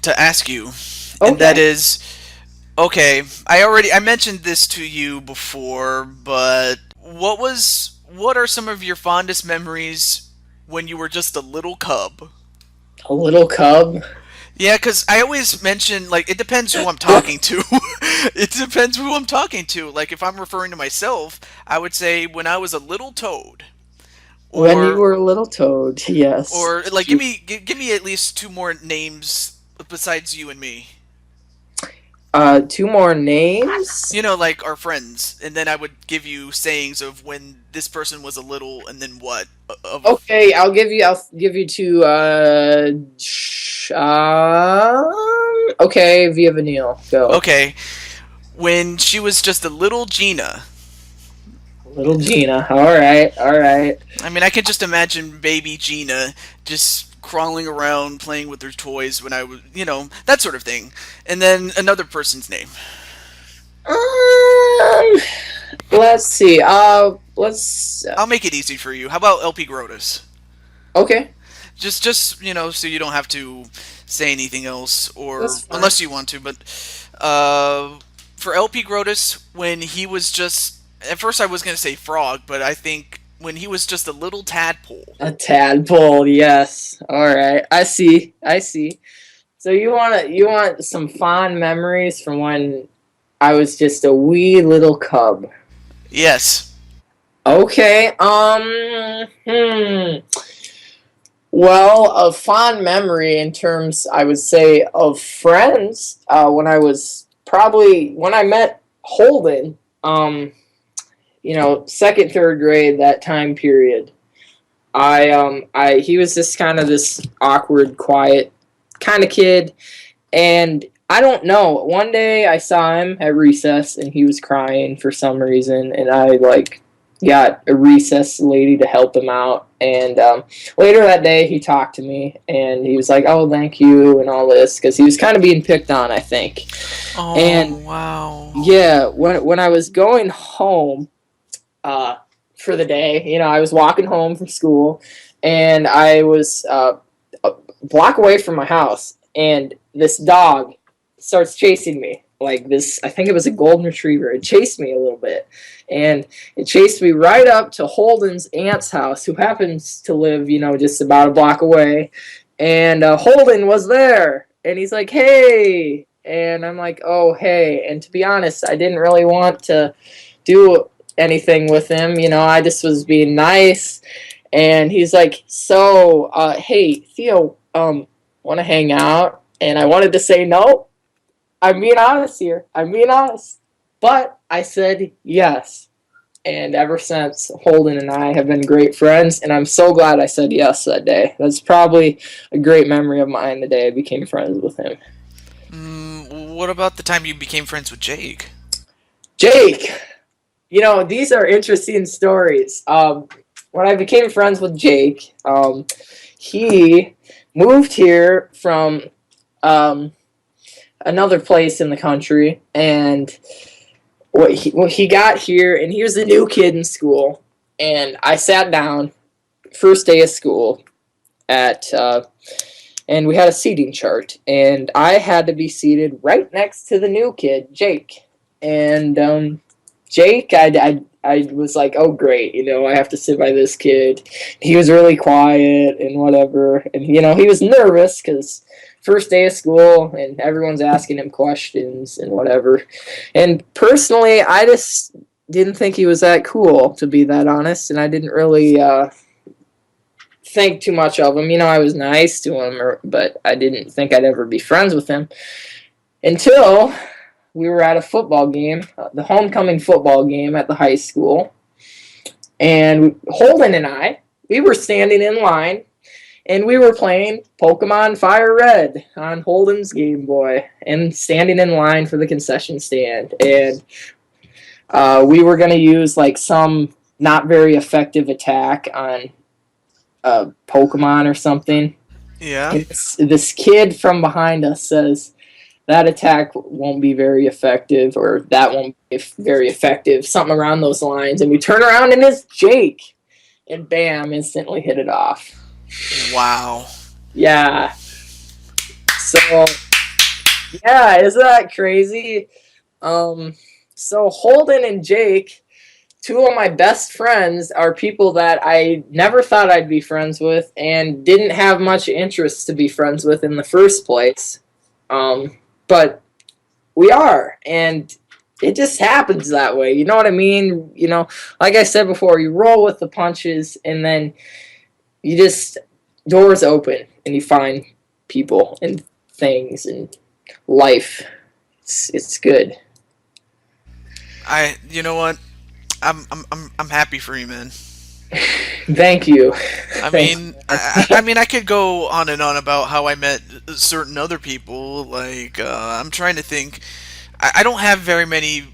to ask you, and that Okay. is, okay, I mentioned this to you before, but what are some of your fondest memories when you were just a little cub? A little cub. Yeah, because I always mention, like, it depends who I'm talking to. It depends who I'm talking to. Like, if I'm referring to myself, I would say when I was a little toad. When you Or, were a little toad, yes. or like, give me at least two more names besides you and me. Two more names. You know, like our friends, and then I would give you sayings of when this person was a little, and then what of. Okay, I'll give you two. Okay, ViaVanille. Go. Okay, when she was just a little Gina. Little Gina. All right, all right. I mean, I could just imagine baby Gina just crawling around playing with her toys when I was, that sort of thing. And then another person's name. Um, let's see. Let's. I'll make it easy for you. How about LP Grotus? Okay, Just so you don't have to say anything else, or that's fine. unless you want to. But uh, for LP Grotus, when he was just at first I was gonna say frog, but I think when he was just a little tadpole. A tadpole. Yes. All right. I see. I see. So you want some fond memories from when I was just a wee little cub. Yes. Okay. Well, a fond memory in terms, I would say, of friends. When I met Holden. Second, third grade, that time period. He was just kind of this awkward, quiet kind of kid, and I don't know. One day I saw him at recess, and he was crying for some reason, and I got a recess lady to help him out. And later that day, he talked to me, and he was like, "Oh, thank you," and all this, because he was kind of being picked on, I think. Oh And wow. yeah, when I was going home uh, for the day, I was walking home from school, and I was a block away from my house, and this dog starts chasing me. Like this, I think it was a golden retriever. It chased me a little bit, and it chased me right up to Holden's aunt's house, who happens to live, just about a block away. And Holden was there, and he's like, "Hey," and I'm like, "Oh, hey." And to be honest, I didn't really want to do anything with him. I just was being nice. And he's like, "So, hey, Theo, want to hang out?" And I wanted to say no. I'm being honest here. I'm being honest. But I said yes. And ever since, Holden and I have been great friends, and I'm so glad I said yes that day. That's probably a great memory of mine, the day I became friends with him. What about the time you became friends with Jake? Jake, these are interesting stories. When I became friends with Jake, he moved here from um, another place in the country, and he got here, and he was a new kid in school, and I sat down first day of school at and we had a seating chart, and I had to be seated right next to the new kid, Jake. And Jake, I was like, oh great, I have to sit by this kid. He was really quiet and whatever, and he was nervous because first day of school and everyone's asking him questions and whatever. And personally, I just didn't think he was that cool, to be that honest, and I didn't really think too much of him. I was nice to him, but I didn't think I'd ever be friends with him until we were at a football game, the homecoming football game at the high school, and Holden and we were standing in line, and we were playing Pokemon Fire Red on Holden's Game Boy, and standing in line for the concession stand, and we were going to use some not very effective attack on Pokemon or something. Yeah. And this kid from behind us says, that attack won't be very effective, or that won't be very effective, something around those lines. And we turn around, and it's Jake. And bam, instantly hit it off. Wow. Yeah. So Yeah, isn't that crazy? Um, so Holden and Jake, two of my best friends, are people that I never thought I'd be friends with and didn't have much interest to be friends with in the first place. But we are, and it just happens that way. You know what I mean? Like I said before, you roll with the punches, and then you just doors open, and you find people and things and life. It's good. You know what? I'm happy for you, man. Thank you. I Thank mean, you. I mean, I could go on and on about how I met certain other people. Like, I'm trying to think. I don't have very many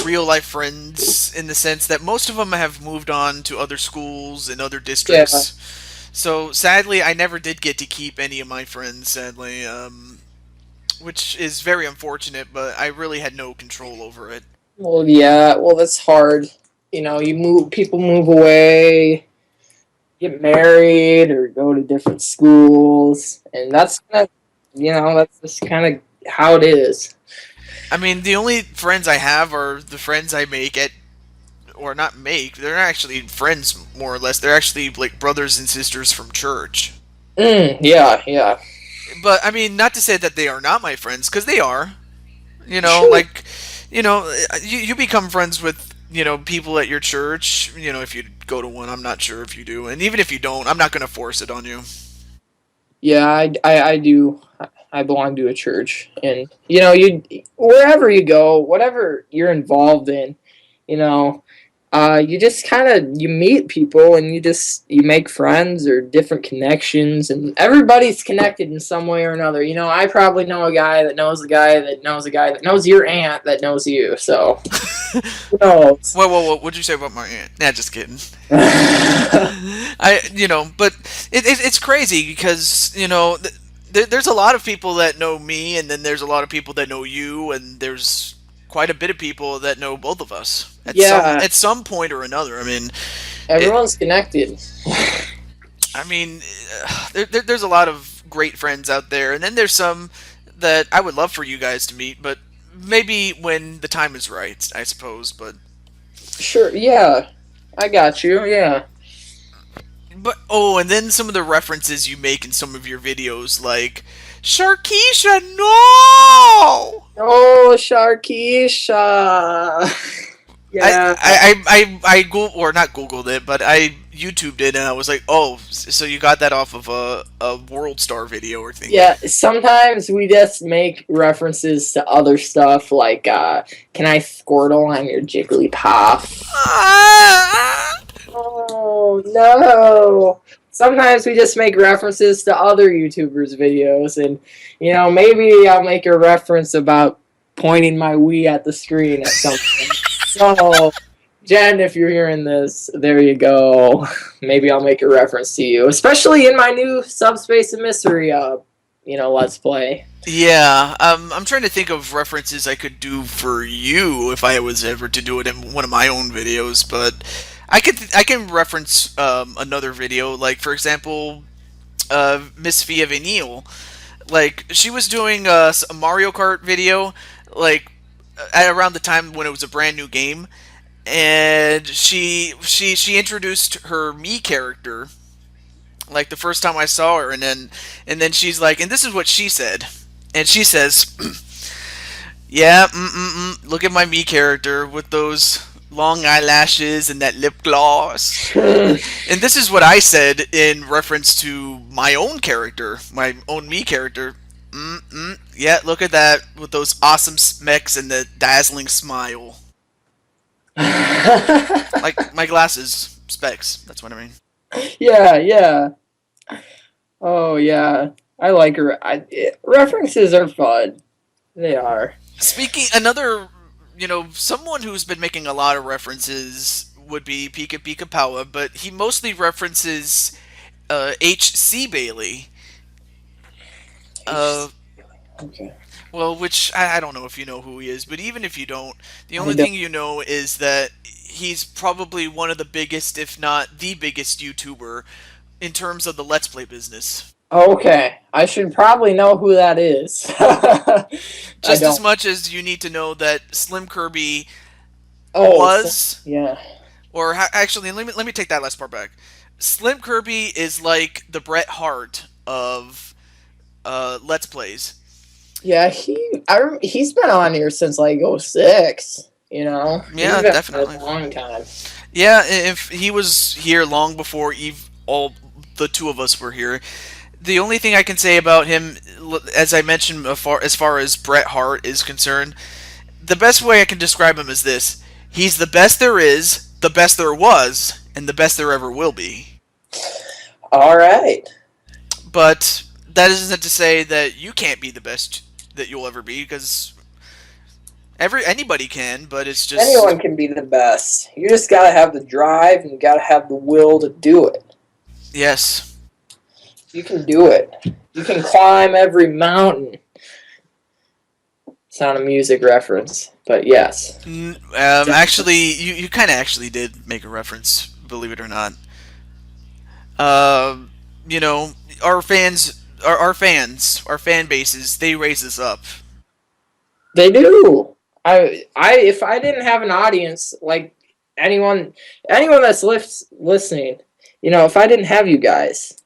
real life friends in the sense that most of them have moved on to other schools and other Yeah. districts. So sadly, I never did get to keep any of my friends. Sadly, which is very unfortunate. But I really had no control over it. Well, yeah. Well, that's hard. You move. People move away, get married, or go to different schools, and that's just kind of how it is. I mean, the only friends I have are the friends I make at, or not make. They're not actually friends, more or less. They're actually like brothers and sisters from church. Yeah. Yeah. But I mean, not to say that they are not my friends, because they are. You know, Sure. like, you become friends with people at your church. If you go to one, I'm not sure if you do, and even if you don't, I'm not going to force it on you. Yeah, I do. I belong to a church, and you wherever you go, whatever you're involved in, you know, you just kind of you meet people, and you make friends or different connections, and everybody's connected in some way or another. I probably know a guy that knows a guy that knows a guy that knows your aunt that knows you. So who knows? What'd you say about my aunt? Nah, just kidding. But it's crazy because there's a lot of people that know me, and then there's a lot of people that know you, and there's quite a bit of people that know both of us Yeah, at some point or another. It, everyone's connected. I mean, there's a lot of great friends out there, and then there's some that I would love for you guys to meet, but maybe when the time is right, I suppose. Sure. Yeah, I got you. Yeah. But oh, and then some of the references you make in some of your videos, like Sharkeisha, no! Oh, Sharkeisha. Yeah. I Google, or not Googled it, but I YouTubed it, and I was like, oh, so you got that off of a World Star video or thing. Yeah, sometimes we just make references to other stuff like can I squirtle on your Jigglypuff? Ah! Oh no. Sometimes we just make references to other YouTubers' videos, and maybe I'll make a reference about pointing my Wii at the screen at something. So, Jen, if you're hearing this, there you go. Maybe I'll make a reference to you, especially in my new Subspace and Mystery, Let's Play. Yeah, I'm trying to think of references I could do for you if I was ever to do it in one of my own videos, but I can reference another video, like for example, Miss ViaVanille. Like she was doing a Mario Kart video, like at around the time when it was a brand new game, and she introduced her me character like the first time I saw her, and then she's like, and this is what she said, and she says, "Yeah, look at my me character with those long eyelashes and that lip gloss." And this is what I said in reference to my own character, my own me character. Yeah, look at that with those awesome specs and the dazzling smile. Like my glasses, specs. That's what I mean. Yeah, yeah. Oh, yeah. I like her. References are fun. They are. Speaking, another, someone who's been making a lot of references would be Pika PikaPowah, but he mostly references HCBailey. Uh, Okay. well, which I don't know if you know who he is, but even if you don't, the I only don't. thing you know is that he's probably one of the biggest, if not the biggest YouTuber in terms of the Let's Play business. Okay, I should probably know who that is. I Just as don't. much as you need to know that SlimKirby Oh, was, yeah. or actually, let me take that last part back. SlimKirby is like the Bret Hart of Let's Plays. Yeah, he's been on here since like '06. You know, he's Yeah, been on definitely. a long time. Yeah, if he was here long before all the two of us were here. The only thing I can say about him, as I mentioned, as far as Bret Hart is concerned, the best way I can describe him is this: he's the best there is, the best there was, and the best there ever will be. All right. But that isn't to say that you can't be the best that you'll ever be, because anybody can. But it's just Anyone can be the best. You just gotta have the drive and you gotta have the will to do it. yes. You can do it. You can climb every mountain. It's not a music reference, but yes. Actually, you kind of actually did make a reference, believe it or not. You know, our fans, our fan bases, they raise us up. They do. If I didn't have an audience, like anyone that's listening, you know, if I didn't have you guys,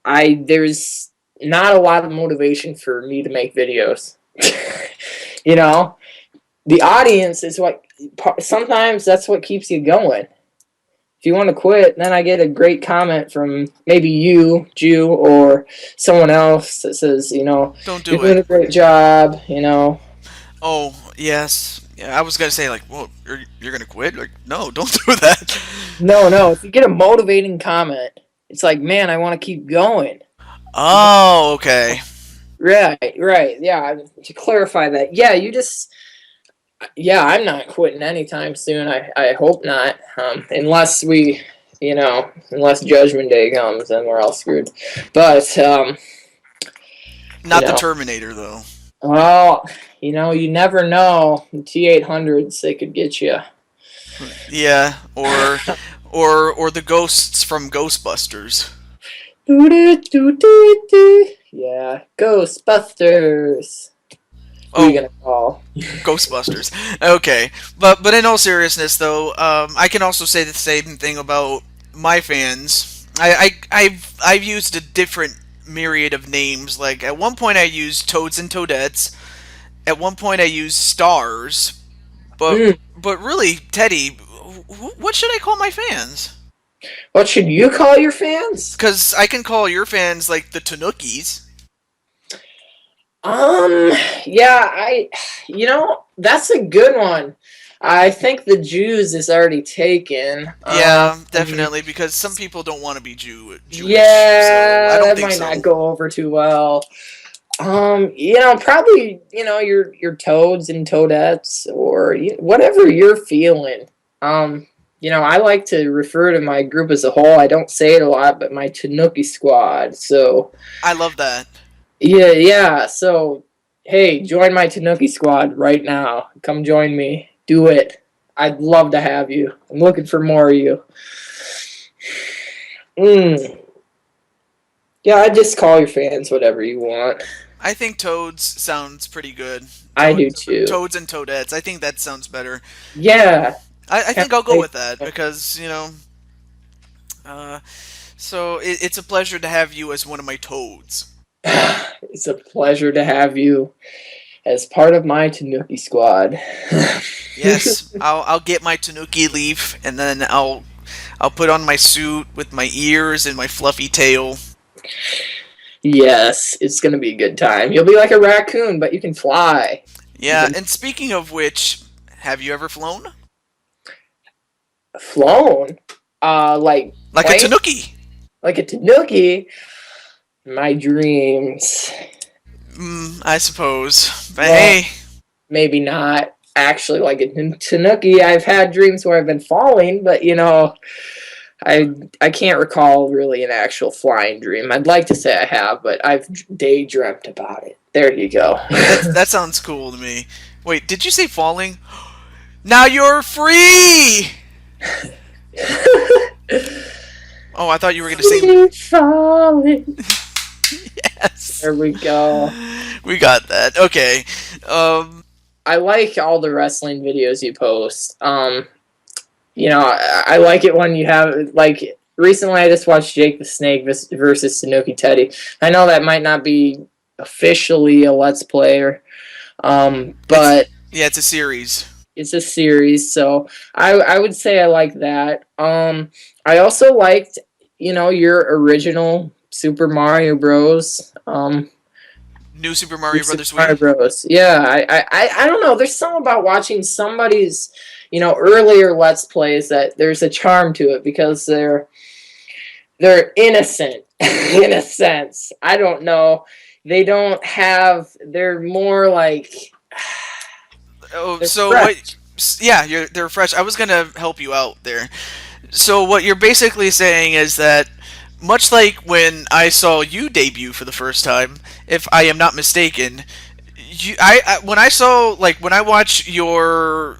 there's not a lot of motivation for me to make videos. You know, the audience is what sometimes that's what keeps you going. If you want to quit, then I get a great comment from maybe you, Jew, or someone else that says, you know, Don't you're do doing it. a great job, you know. Oh yes, yeah. I was gonna say like, well, you're gonna quit? Like, no, don't do that. No. If you get a motivating comment, it's like, man, I want to keep going. Oh, okay. Right. Yeah, to clarify that. Yeah, I'm not quitting anytime soon. I hope not. Unless unless Judgment Day comes, then we're all screwed. But, you Not the know, Terminator though. well, you never know. The T-800s, they could get you. Yeah, or the ghosts from Ghostbusters. Yeah, Ghostbusters. Who are you Oh, gonna call? Ghostbusters. Okay, but in all seriousness, though, I can also say the same thing about my fans. I've used a different myriad of names. Like at one point, I used Toads and Toadettes. At one point, I used Stars. But Mm, but really, Teddy, what should I call my fans? what should you call your fans? Because I can call your fans like the Tanookis. Um, yeah, that's a good one. I think the Jews is already taken. Yeah, definitely. Because some people don't want to be Jewish, so I Yeah, don't that think might so. not go over too well. Probably, your toads and toadettes or whatever you're feeling. I like to refer to my group as a whole. I don't say it a lot, but my Tanooki squad. So, I love that. yeah. So, hey, join my Tanooki squad right now. Come join me. Do it. I'd love to have you. I'm looking for more of you. Mm. Yeah, I just call your fans whatever you want. I think Toads sounds pretty good. I do too. Toads and Toadettes. I think that sounds better. Yeah. I think I'll go with that because Uh, so it's a pleasure to have you as one of my toads. It's a pleasure to have you as part of my Tanooki squad. Yes, I'll get my Tanooki leaf and then I'll put on my suit with my ears and my fluffy tail. Yes, it's gonna be a good time. You'll be like a raccoon, but you can fly. Yeah, and speaking of which, have you ever flown? Flown? Like Like a plane? Tanooki? Like a Tanooki? My dreams. I suppose. But Well, hey, maybe not actually like a Tanooki. I've had dreams where I've been falling, but I can't recall really an actual flying dream. I'd like to say I have, but I've daydreamt about it. There you go. that sounds cool to me. Wait, did you say falling? Now you're free! Oh, I thought you were going to say... Falling. There we go. We got that. Okay. I like all the wrestling videos you post. I like it when you have, like, recently I just watched Jake the Snake versus Tanooki Teddy. I know that might not be officially a Let's Player, but it's a series. it's a series, so I would say I like that. I also liked, your original Super Mario Bros. New Super Mario Brothers Super Mario Wii. Bros. Yeah, I don't know. There's something about watching somebody's, earlier Let's Plays that there's a charm to it because they're innocent in a sense. I don't know. They don't have. They're more like. Oh, They're so fresh. what? Yeah, they're fresh. I was gonna help you out there. So what you're basically saying is that, much like when I saw you debut for the first time, if I am not mistaken, when I saw, like, when I watch your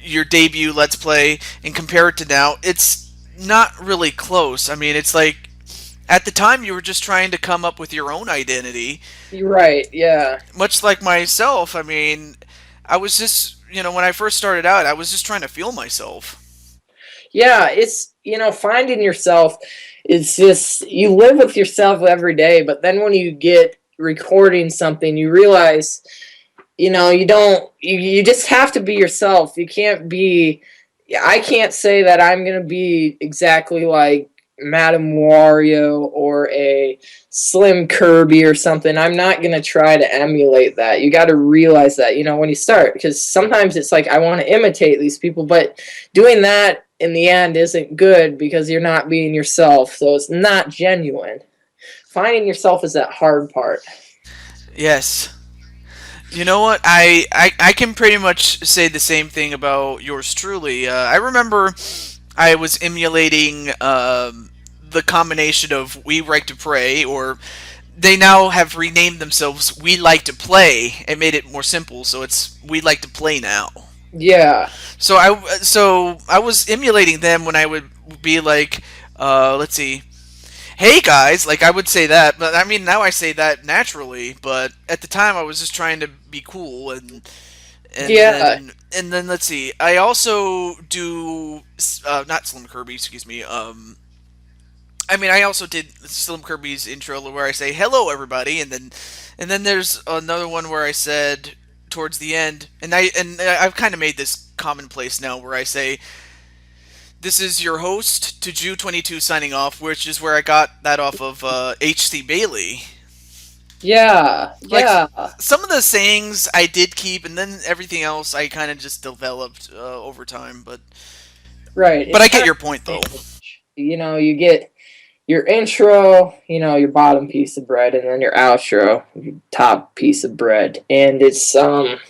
your debut Let's Play and compare it to now, it's not really close. I mean, it's like at the time you were just trying to come up with your own identity. You're right. Yeah. Much like myself, I mean, I was just, when I first started out, I was just trying to feel myself. Yeah. It's finding yourself. It's just you live with yourself every day, but then when you get recording something, you realize you don't you just have to be yourself. You can't be I can't say that I'm going to be exactly like Madame Wario or a SlimKirby or something. I'm not going to try to emulate that. You got to realize that, when you start, because sometimes it's like I want to imitate these people, but doing that in the end isn't good because you're not being yourself. So it's not genuine. Finding yourself is that hard part. Yes. You know what? I can pretty much say the same thing about yours truly. I remember I was emulating the combination of We Like to Pray, or they now have renamed themselves We Like to Play and made it more simple, so it's We Like to Play now. Yeah. So I was emulating them when I would be like, let's see, hey guys, like I would say that, but I mean now I say that naturally, but at the time I was just trying to be cool, and Yeah. then let's see, I also do not SlimKirby, excuse me. I mean I also did SlimKirby's intro where I say hello everybody, and then there's another one where I said towards the end, and I've kind of made this commonplace now where I say, this is your host, TehJew22 signing off, which is where I got that off of HCBailey. Yeah. Like, Yeah. some of the sayings I did keep, and then everything else I kind of just developed over time. But Right. I It's get kind your point, though. of, you get your intro, your bottom piece of bread, and then your outro, your top piece of bread. And it's like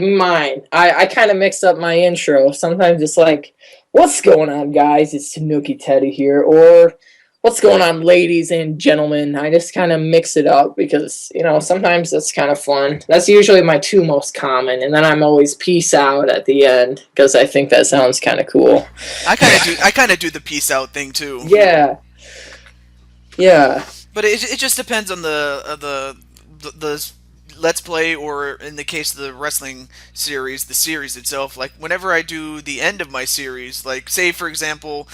mine. I kind of mixed up my intro. Sometimes it's like, what's going on, guys? It's Tanooki Teddy here. Or, what's going on, ladies and gentlemen? I just kind of mix it up because, sometimes that's kind of fun. That's usually my two most common. And then I'm always peace out at the end because I think that sounds kind of cool. I kind of do the peace out thing, too. Yeah. Yeah. But it just depends on the Let's Play, or in the case of the wrestling series, the series itself. Like, whenever I do the end of my series, like, say, for example,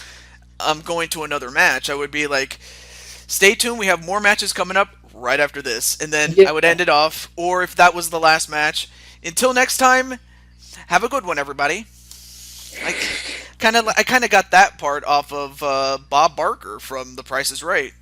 I'm going to another match, I would be like, stay tuned, we have more matches coming up right after this. And then Yeah. I would end it off, or if that was the last match, until next time, have a good one, everybody. I kind of got that part off of Bob Barker from The Price is Right.